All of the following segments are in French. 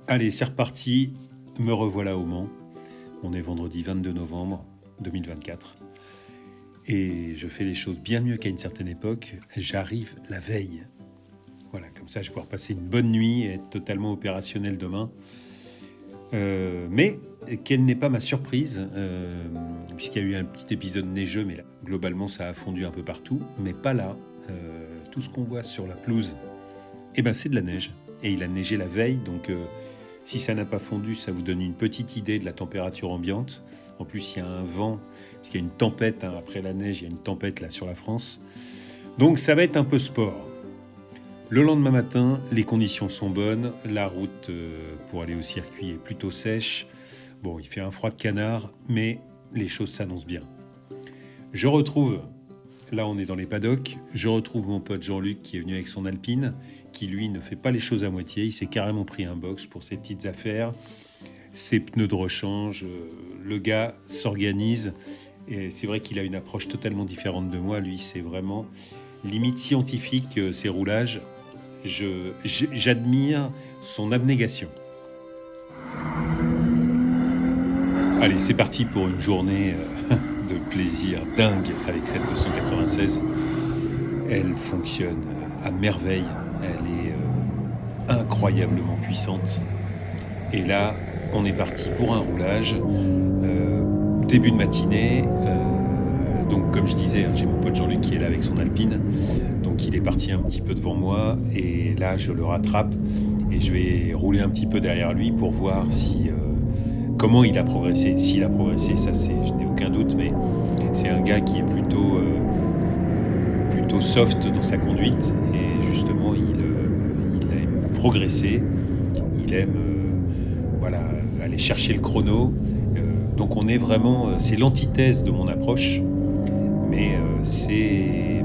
Allez, c'est reparti, me revoilà au Mans. On est vendredi 22 novembre 2024. Et je fais les choses bien mieux qu'à une certaine époque. J'arrive la veille. Voilà, comme ça je vais pouvoir passer une bonne nuit et être totalement opérationnel demain. Mais quelle n'est pas ma surprise, puisqu'il y a eu un petit épisode neigeux, mais là, globalement ça a fondu un peu partout, mais pas là. Tout ce qu'on voit sur la pelouse, c'est de la neige. Et il a neigé la veille, donc si ça n'a pas fondu, ça vous donne une petite idée de la température ambiante. En plus, il y a un vent, parce qu'il y a une tempête, après la neige, il y a une tempête là sur la France. Donc ça va être un peu sport. Le lendemain matin, les conditions sont bonnes, la route pour aller au circuit est plutôt sèche. Bon, il fait un froid de canard, mais les choses s'annoncent bien. Je retrouve, là on est dans les paddocks, je retrouve mon pote Jean-Luc qui est venu avec son Alpine, qui lui ne fait pas les choses à moitié, il s'est carrément pris un box pour ses petites affaires, ses pneus de rechange, le gars s'organise, et c'est vrai qu'il a une approche totalement différente de moi, lui c'est vraiment limite scientifique ses roulages, j'admire son abnégation. Allez, c'est parti pour une journée de plaisir dingue avec cette 296. Elle fonctionne à merveille, elle est incroyablement puissante. Et là, on est parti pour un roulage, début de matinée. Donc comme je disais, j'ai mon pote Jean-Luc qui est là avec son Alpine. Donc il est parti un petit peu devant moi et là je le rattrape et je vais rouler un petit peu derrière lui pour voir si comment il a progressé. S'il a progressé, ça je n'ai aucun doute, mais c'est un gars qui est plutôt soft dans sa conduite et justement il aime progresser, il aime aller chercher le chrono. Donc on est vraiment, c'est l'antithèse de mon approche, mais c'est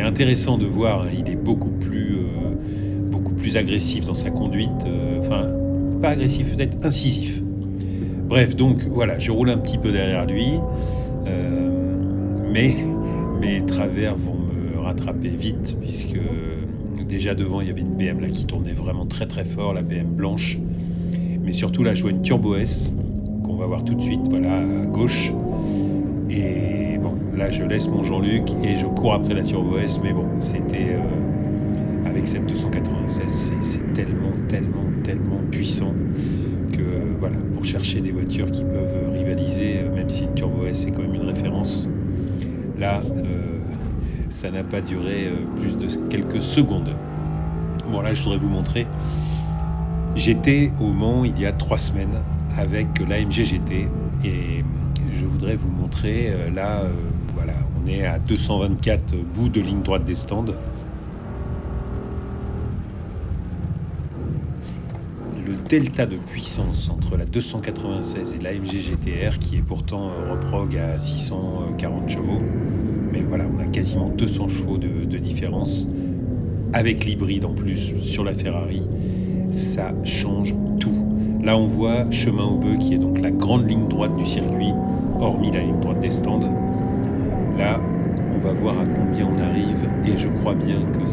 intéressant de voir, il est beaucoup plus agressif dans sa conduite, pas agressif, peut-être incisif. Bref, donc voilà, je roule un petit peu derrière lui, mais mes travers vont me rattraper vite, puisque déjà devant il y avait une BM là qui tournait vraiment très très fort, la BM blanche, mais surtout là je vois une Turbo S, qu'on va voir tout de suite, voilà, à gauche, et bon, là je laisse mon Jean-Luc et je cours après la Turbo S, mais bon, c'était avec cette 296, c'est tellement puissant que voilà, pour chercher des voitures qui peuvent rivaliser, même si une Turbo S est quand même une référence, là ça n'a pas duré plus de quelques secondes. Bon, là je voudrais vous montrer, j'étais au Mans il y a 3 semaines avec l'AMG GT et je voudrais vous montrer, voilà, on est à 224 bouts de ligne droite des stands. Le delta de puissance entre la 296 et l'AMG GTR, qui est pourtant reprog à 640 chevaux, mais voilà, on a quasiment 200 chevaux de différence, avec l'hybride en plus sur la Ferrari, ça change tout. Là on voit Chemin aux Bœufs qui est donc la grande ligne droite du circuit, hormis la ligne droite des stands. Là on va voir à combien on arrive et je crois bien que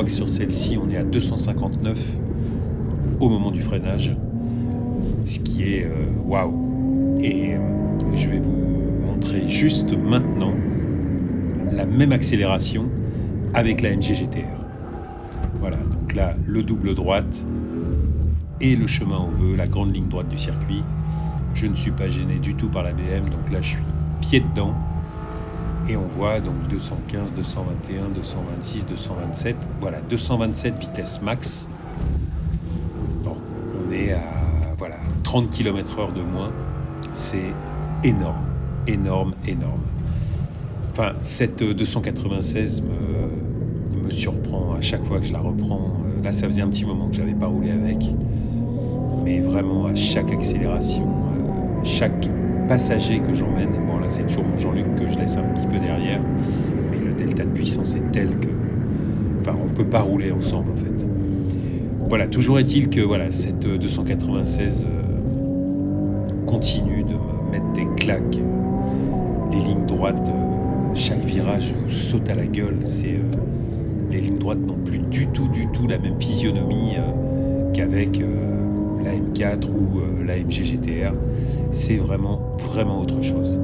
sur celle-ci on est à 259 au moment du freinage, ce qui est waouh. Et je vais vous montrer juste maintenant la même accélération avec la MG GTR. Voilà, donc là, le double droite et le chemin aux bœufs, la grande ligne droite du circuit. Je ne suis pas gêné du tout par la BM, donc là, je suis pied dedans. Et on voit donc 215, 221, 226, 227. Voilà, 227 vitesse max. Bon, on est à 30 km/h de moins. C'est énorme. Enfin, cette 296 me surprend à chaque fois que je la reprends. Là, ça faisait un petit moment que je n'avais pas roulé avec. Mais vraiment, à chaque accélération, chaque passager que j'emmène, bon là c'est toujours mon Jean-Luc que je laisse un petit peu derrière, mais le delta de puissance est tel que... on ne peut pas rouler ensemble en fait. Voilà, toujours est-il que cette 296 continue de me mettre des claques. Les lignes droites, chaque virage vous saute à la gueule, Les lignes droites n'ont plus du tout la même physionomie qu'avec la M4 ou la MG GTR. C'est vraiment autre chose.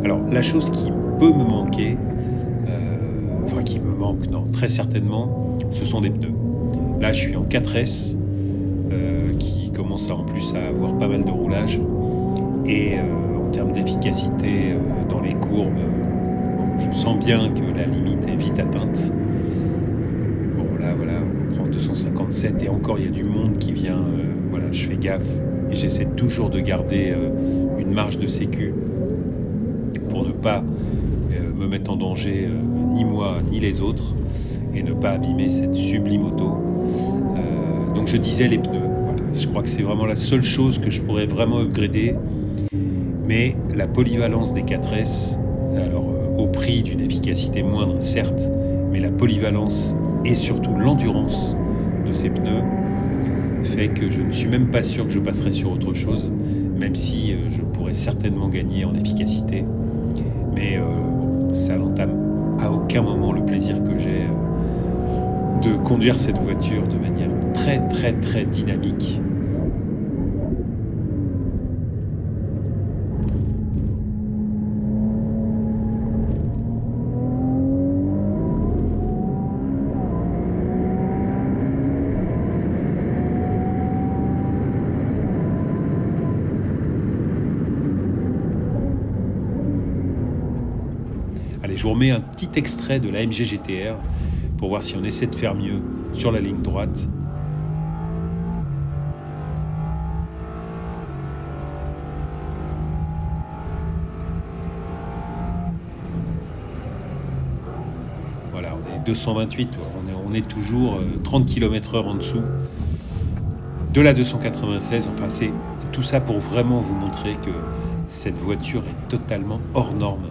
Alors la chose qui peut me manquer, qui me manque, non, très certainement, ce sont des pneus. Là je suis en 4S, qui commence en plus à avoir pas mal de roulage, et en termes d'efficacité dans les courbes, je sens bien que la limite est vite atteinte. Bon là voilà, on prend 257 et encore il y a du monde qui vient, je fais gaffe et j'essaie toujours de garder une marge de sécu pour ne pas me mettre en danger, ni moi ni les autres, et ne pas abîmer cette sublime auto. Donc je disais les pneus, voilà. Je crois que c'est vraiment la seule chose que je pourrais vraiment upgrader, mais la polyvalence des 4S, alors au prix d'une efficacité moindre certes, mais la polyvalence et surtout l'endurance de ces pneus fait que je ne suis même pas sûr que je passerai sur autre chose, même si je pourrais certainement gagner en efficacité, mais ça n'entame à aucun moment le plaisir que j'ai de conduire cette voiture de manière très dynamique. Allez, je vous remets un petit extrait de la MG GTR pour voir si on essaie de faire mieux sur la ligne droite. Voilà, on est 228, on est toujours 30 km/h en dessous de la 296. Enfin, c'est tout ça pour vraiment vous montrer que cette voiture est totalement hors norme.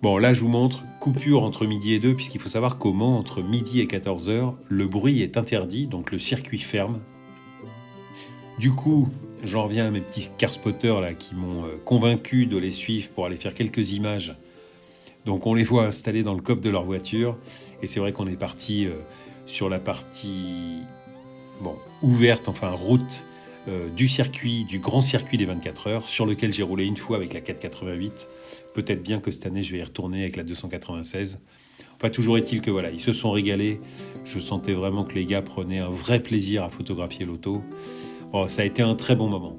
Bon, là, je vous montre coupure entre midi et 2, puisqu'il faut savoir qu'au Mans, entre midi et 14h, le bruit est interdit, donc le circuit ferme. Du coup, j'en reviens à mes petits carspotters là, qui m'ont convaincu de les suivre pour aller faire quelques images. Donc on les voit installés dans le coffre de leur voiture, et c'est vrai qu'on est parti sur la partie ouverte, enfin route, du circuit, du grand circuit des 24 heures, sur lequel j'ai roulé une fois avec la 488. Peut-être bien que cette année, je vais y retourner avec la 296. Enfin, toujours est-il que voilà, ils se sont régalés. Je sentais vraiment que les gars prenaient un vrai plaisir à photographier l'auto. Oh, ça a été un très bon moment.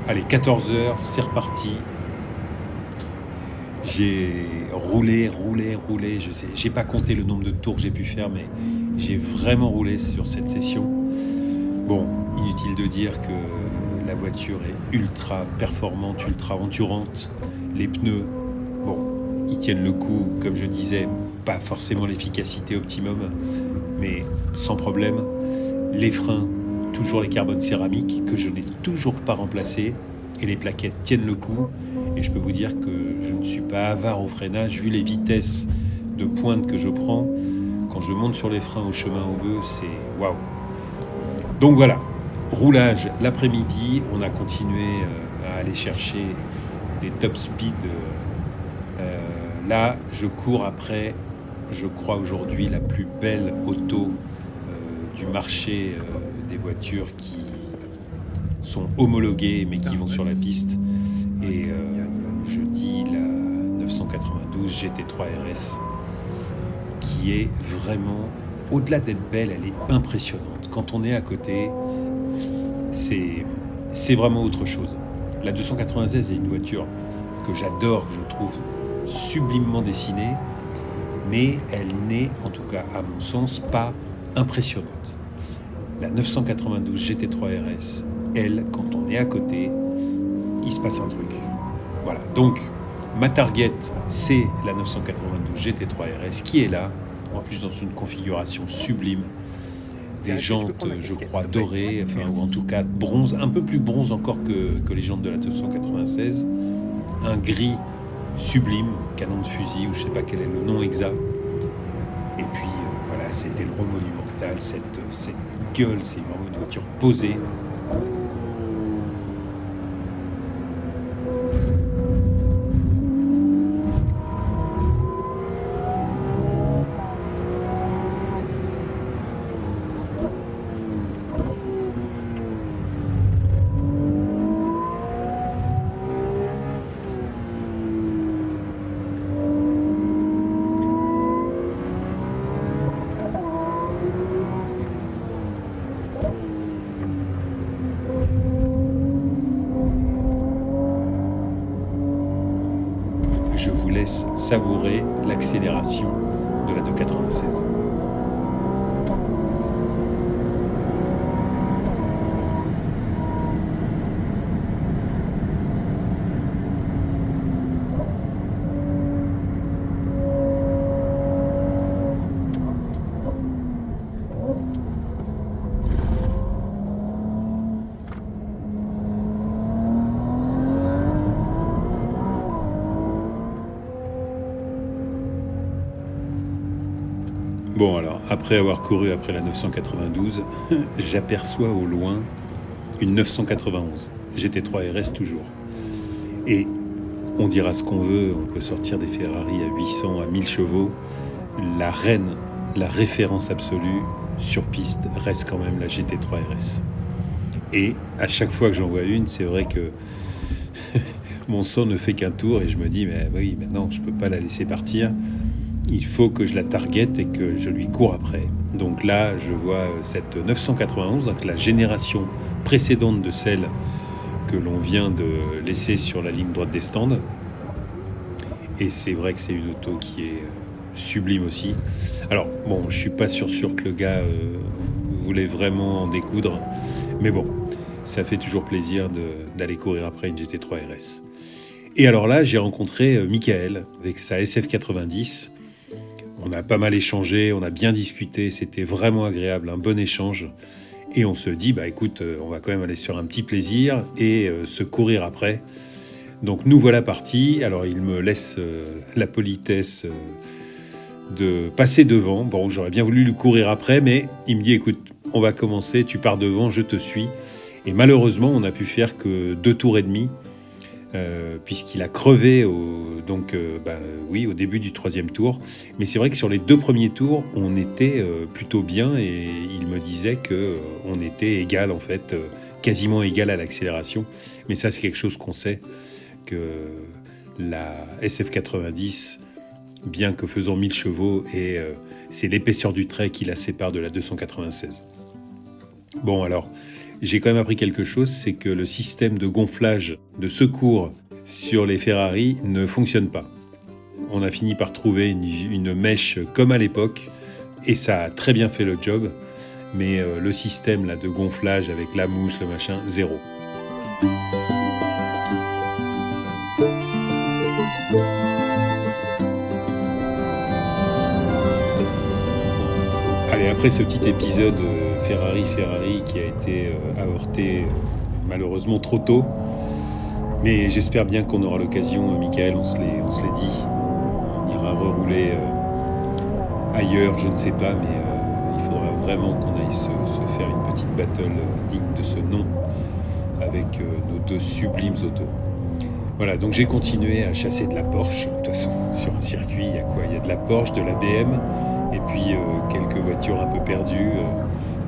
Allez, 14h, c'est reparti. J'ai roulé, je sais, j'ai pas compté le nombre de tours que j'ai pu faire, mais j'ai vraiment roulé sur cette session. Bon, inutile de dire que la voiture est ultra performante, ultra endurante. Les pneus, ils tiennent le coup, comme je disais, pas forcément l'efficacité optimum, mais sans problème. Les freins, toujours les carbones céramiques, que je n'ai toujours pas remplacés, et les plaquettes tiennent le coup. Et je peux vous dire que je ne suis pas avare au freinage, vu les vitesses de pointe que je prends. Quand je monte sur les freins au chemin au bœuf, c'est waouh. Donc voilà, roulage l'après-midi, on a continué à aller chercher des top speed. Là, je cours après, je crois aujourd'hui, la plus belle auto du marché des voitures qui sont homologuées mais qui vont sur la piste. Et je dis la 992 GT3 RS, qui est vraiment, au-delà d'être belle, elle est impressionnante. Quand on est à côté, c'est vraiment autre chose. La 296 est une voiture que j'adore, que je trouve sublimement dessinée, mais elle n'est, en tout cas à mon sens, pas impressionnante. La 992 GT3 RS, elle, quand on est à côté, il se passe un truc. Voilà, donc ma target, c'est la 992 GT3 RS qui est là, en plus dans une configuration sublime, des jantes, je crois, dorées, ou en tout cas bronze, un peu plus bronze encore que les jantes de la 296, un gris sublime, canon de fusil, ou je sais pas quel est le nom exact, et puis voilà, c'était le rôle monumental, cette gueule, c'est vraiment une voiture posée. Je vous laisse savourer l'accélération de la 296. Bon alors, après avoir couru après la 992, j'aperçois au loin une 991, GT3 RS toujours. Et on dira ce qu'on veut, on peut sortir des Ferrari à 800, à 1000 chevaux. La reine, la référence absolue sur piste reste quand même la GT3 RS. Et à chaque fois que j'en vois une, c'est vrai que mon sang ne fait qu'un tour et je me dis, mais oui, maintenant je ne peux pas la laisser partir. Il faut que je la targete et que je lui cours après. Donc là, je vois cette 991, donc la génération précédente de celle que l'on vient de laisser sur la ligne droite des stands. Et c'est vrai que c'est une auto qui est sublime aussi. Alors, bon, je suis pas sûr que le gars voulait vraiment en découdre. Mais bon, ça fait toujours plaisir d'aller courir après une GT3 RS. Et alors là, j'ai rencontré Michael avec sa SF90. On a pas mal échangé, on a bien discuté, c'était vraiment agréable, un bon échange. Et on se dit, bah écoute, on va quand même aller sur un petit plaisir et se courir après. Donc nous voilà partis. Alors il me laisse la politesse de passer devant. Bon, j'aurais bien voulu lui courir après, mais il me dit, écoute, on va commencer, tu pars devant, je te suis. Et malheureusement, on n'a pu faire que 2 tours et demi. Puisqu'il a crevé au début du 3e tour. Mais c'est vrai que sur les 2 premiers tours, on était plutôt bien et il me disait qu'on était égal, en fait, quasiment égal à l'accélération. Mais ça, c'est quelque chose qu'on sait, que la SF90, bien que faisant 1000 chevaux, c'est l'épaisseur du trait qui la sépare de la 296. Bon, alors, j'ai quand même appris quelque chose, c'est que le système de gonflage de secours sur les Ferrari ne fonctionne pas. On a fini par trouver une mèche comme à l'époque, et ça a très bien fait le job, mais le système là, de gonflage avec la mousse, le machin, zéro. Allez, après ce petit épisode Ferrari qui a été avorté malheureusement trop tôt, mais j'espère bien qu'on aura l'occasion, Michael, on se l'est dit, on ira rerouler ailleurs, je ne sais pas, mais il faudra vraiment qu'on aille se faire une petite battle digne de ce nom avec nos 2 sublimes autos. Voilà, donc j'ai continué à chasser de la Porsche. De toute façon, sur un circuit, il y a quoi ? Il y a de la Porsche, de la BM, et puis quelques voitures un peu perdues.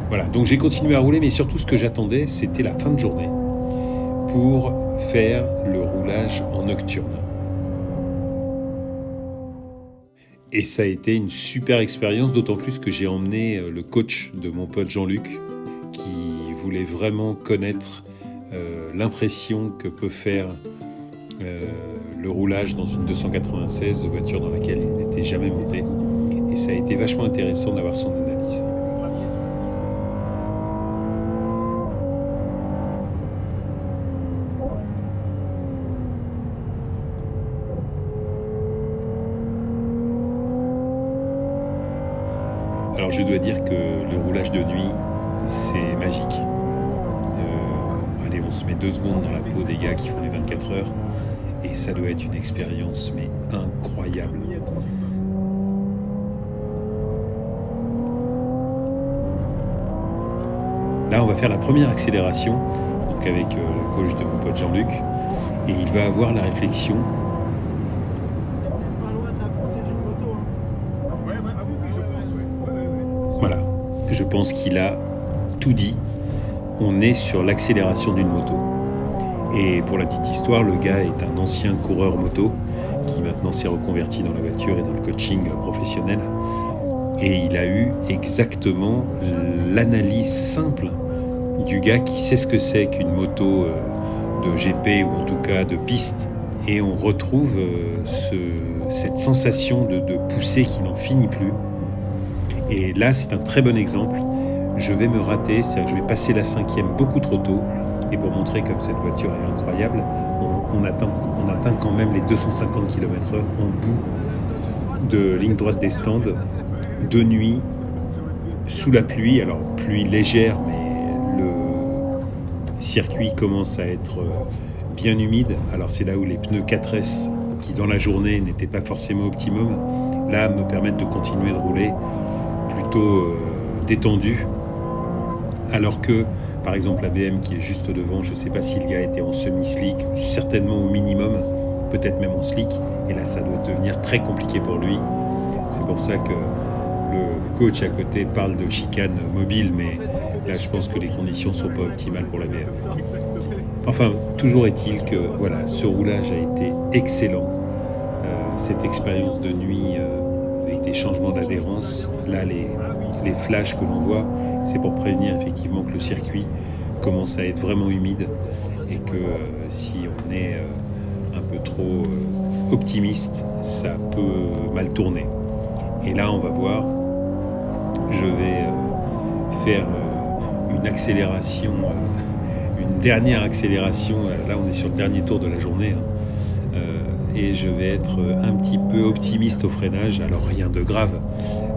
Voilà, donc j'ai continué à rouler, mais surtout ce que j'attendais, c'était la fin de journée pour faire le roulage en nocturne. Et ça a été une super expérience, d'autant plus que j'ai emmené le coach de mon pote Jean-Luc, qui voulait vraiment connaître l'impression que peut faire le roulage dans une 296, voiture dans laquelle il n'était jamais monté. Et ça a été vachement intéressant d'avoir son analyse. Alors je dois dire que le roulage de nuit, c'est magique. Allez, on se met 2 secondes dans la peau des gars qui font les 24 heures et ça doit être une expérience mais incroyable. Là, on va faire la première accélération, donc avec la coach de mon pote Jean-Luc, et il va avoir la réflexion. Voilà, je pense qu'il a tout dit. On est sur l'accélération d'une moto. Et pour la petite histoire, le gars est un ancien coureur moto qui maintenant s'est reconverti dans la voiture et dans le coaching professionnel. Et il a eu exactement l'analyse simple du gars qui sait ce que c'est qu'une moto de GP ou en tout cas de piste. Et on retrouve cette sensation de pousser qui n'en finit plus. Et là, c'est un très bon exemple. Je vais me rater, c'est-à-dire que je vais passer la 5e beaucoup trop tôt. Et pour montrer comme cette voiture est incroyable, on atteint quand même les 250 km/h en bout de ligne droite des stands, de nuit, sous la pluie. Alors, pluie légère, mais le circuit commence à être bien humide. Alors, c'est là où les pneus 4S, qui dans la journée n'étaient pas forcément optimum, là, me permettent de continuer de rouler plutôt détendu. Alors que, par exemple, la BM qui est juste devant, je ne sais pas si le gars était en semi-slick, certainement au minimum, peut-être même en slick. Et là, ça doit devenir très compliqué pour lui. C'est pour ça que le coach à côté parle de chicane mobile, mais là, je pense que les conditions ne sont pas optimales pour la BM. Enfin, toujours est-il que voilà, ce roulage a été excellent. Cette expérience de nuit avec des changements d'adhérence, là, les flashs que l'on voit, c'est pour prévenir effectivement que le circuit commence à être vraiment humide et que si on est un peu trop optimiste, ça peut mal tourner. Et là, on va voir, je vais faire une accélération, une dernière accélération. Là, on est sur le dernier tour de la journée. Et je vais être un petit peu optimiste au freinage. Alors, rien de grave,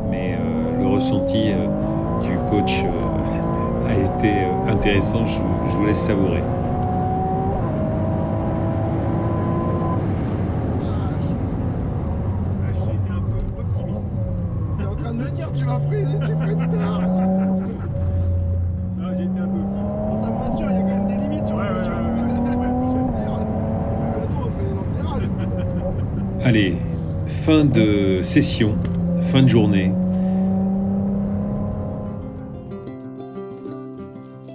mais le ressenti du coach a été intéressant. Je vous laisse savourer. Tu vas freiner, tu freines tard. J'ai été un peu optimiste. Ça me rassure, il y a quand même des limites sur la voiture. Allez, fin de session, fin de journée.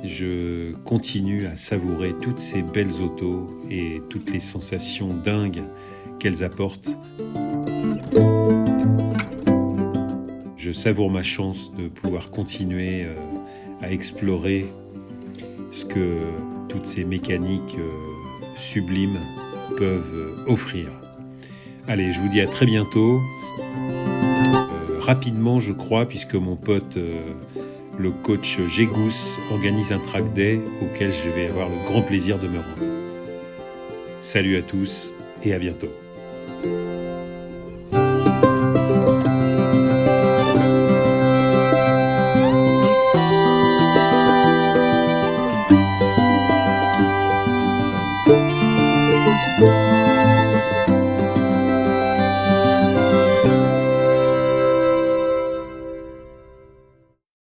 Je continue à savourer toutes ces belles autos et toutes les sensations dingues qu'elles apportent. Je savoure ma chance de pouvoir continuer à explorer ce que toutes ces mécaniques sublimes peuvent offrir. Allez, je vous dis à très bientôt. Rapidement, je crois, puisque mon pote, le coach Gégous, organise un track day auquel je vais avoir le grand plaisir de me rendre. Salut à tous et à bientôt.